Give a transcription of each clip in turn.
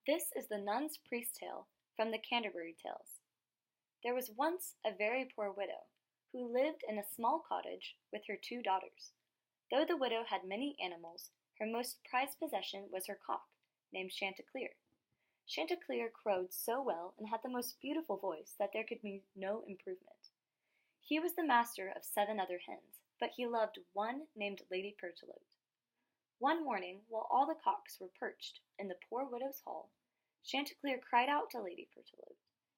This is the Nun's Priest Tale from the Canterbury Tales. There was once a very poor widow who lived in a small cottage with her 2 daughters. Though the widow had many animals, her most prized possession was her cock, named Chanticleer. Chanticleer crowed so well and had the most beautiful voice that there could be no improvement. He was the master of 7 other hens, but he loved one named Lady Pertelote. One morning, while all the cocks were perched in the poor widow's hall, Chanticleer cried out to Lady Pertelote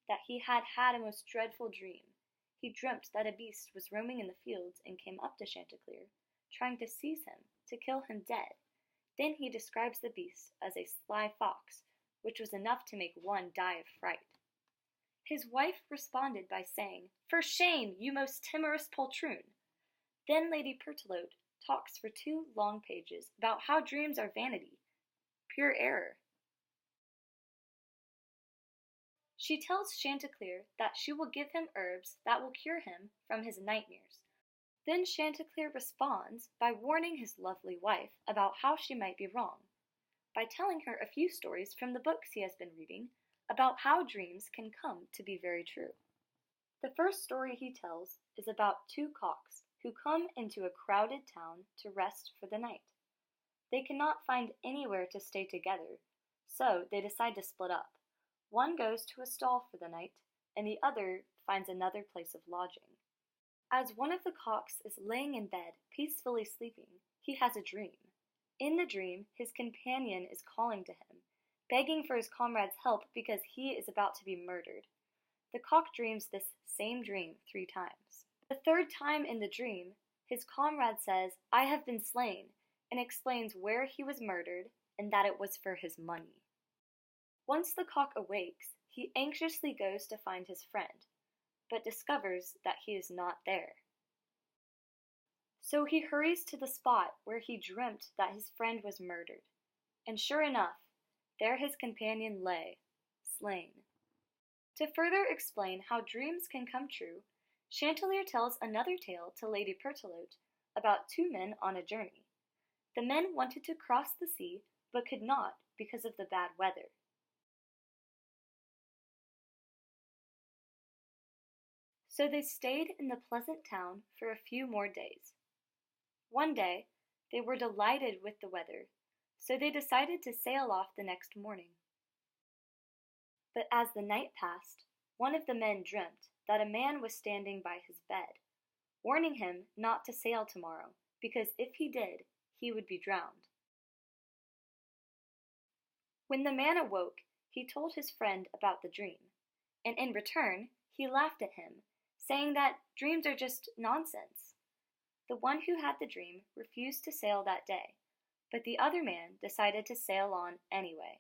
that he had had a most dreadful dream. He dreamt that a beast was roaming in the fields and came up to Chanticleer, trying to seize him, to kill him dead. Then he describes the beast as a sly fox, which was enough to make one die of fright. His wife responded by saying, "For shame, you most timorous poltroon!" Then Lady Pertelote talks for 2 long pages about how dreams are vanity, pure error. She tells Chanticleer that she will give him herbs that will cure him from his nightmares. Then Chanticleer responds by warning his lovely wife about how she might be wrong, by telling her a few stories from the books he has been reading about how dreams can come to be very true. The first story he tells is about 2 cocks who come into a crowded town to rest for the night. They cannot find anywhere to stay together, so they decide to split up. One goes to a stall for the night, and the other finds another place of lodging. As one of the cocks is laying in bed, peacefully sleeping, he has a dream. In the dream, his companion is calling to him, begging for his comrade's help because he is about to be murdered. The cock dreams this same dream 3 times. The 3rd time in the dream, his comrade says, "I have been slain," and explains where he was murdered and that it was for his money. Once the cock awakes, he anxiously goes to find his friend, but discovers that he is not there. So he hurries to the spot where he dreamt that his friend was murdered, and sure enough, there his companion lay, slain. To further explain how dreams can come true, Chanticleer tells another tale to Lady Pertelote about 2 men on a journey. The men wanted to cross the sea, but could not because of the bad weather. So they stayed in the pleasant town for a few more days. One day, they were delighted with the weather, so they decided to sail off the next morning. But as the night passed, one of the men dreamt that a man was standing by his bed, warning him not to sail tomorrow, because if he did, he would be drowned. When the man awoke, he told his friend about the dream, and in return, he laughed at him, saying that dreams are just nonsense. The one who had the dream refused to sail that day, but the other man decided to sail on anyway.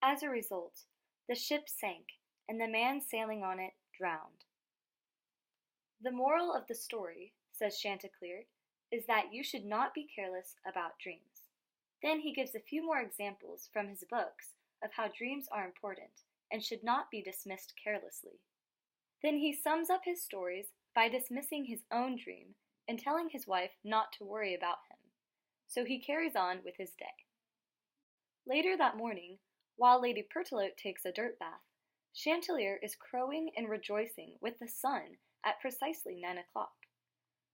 As a result, the ship sank, and the man sailing on it drowned. The moral of the story, says Chanticleer, is that you should not be careless about dreams. Then he gives a few more examples from his books of how dreams are important and should not be dismissed carelessly. Then he sums up his stories by dismissing his own dream and telling his wife not to worry about him. So he carries on with his day. Later that morning, while Lady Pertelote takes a dirt bath, Chanticleer is crowing and rejoicing with the sun at precisely 9 o'clock.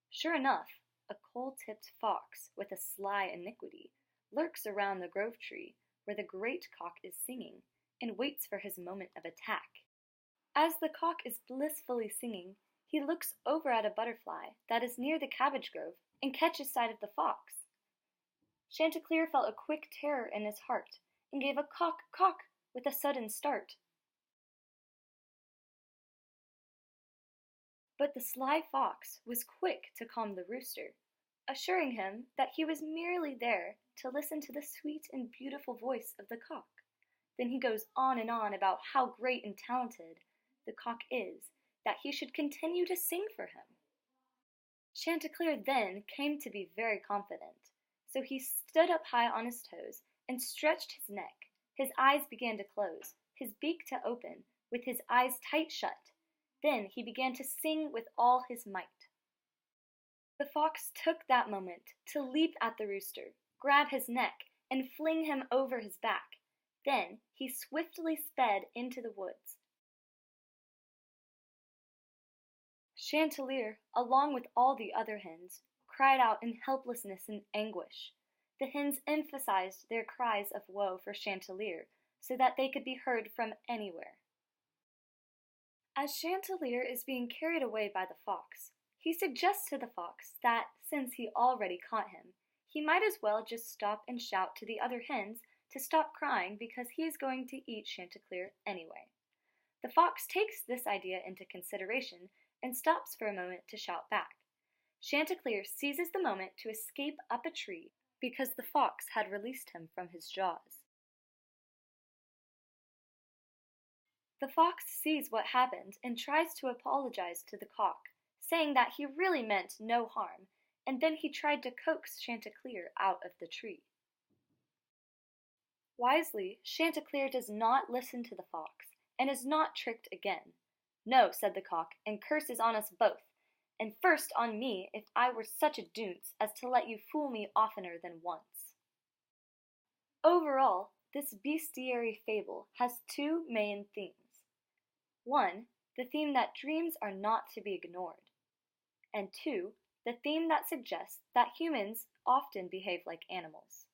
Sure enough, a coal-tipped fox with a sly iniquity lurks around the grove tree where the great cock is singing and waits for his moment of attack. As the cock is blissfully singing, he looks over at a butterfly that is near the cabbage grove and catches sight of the fox. Chanticleer felt a quick terror in his heart and gave a cock, cock with a sudden start. But the sly fox was quick to calm the rooster, assuring him that he was merely there to listen to the sweet and beautiful voice of the cock. Then he goes on and on about how great and talented the cock is, that he should continue to sing for him. Chanticleer then came to be very confident, so he stood up high on his toes and stretched his neck. His eyes began to close, his beak to open, with his eyes tight shut. Then he began to sing with all his might. The fox took that moment to leap at the rooster, grab his neck, and fling him over his back. Then he swiftly sped into the woods. Chanticleer, along with all the other hens, cried out in helplessness and anguish. The hens emphasized their cries of woe for Chanticleer so that they could be heard from anywhere. As Chanticleer is being carried away by the fox, he suggests to the fox that, since he already caught him, he might as well just stop and shout to the other hens to stop crying because he is going to eat Chanticleer anyway. The fox takes this idea into consideration and stops for a moment to shout back. Chanticleer seizes the moment to escape up a tree because the fox had released him from his jaws. The fox sees what happened and tries to apologize to the cock, saying that he really meant no harm, and then he tried to coax Chanticleer out of the tree. Wisely, Chanticleer does not listen to the fox, and is not tricked again. "No," said the cock, "and curses on us both, and first on me if I were such a dunce as to let you fool me oftener than once." Overall, this bestiary fable has two main themes. One, the theme that dreams are not to be ignored. And two, the theme that suggests that humans often behave like animals.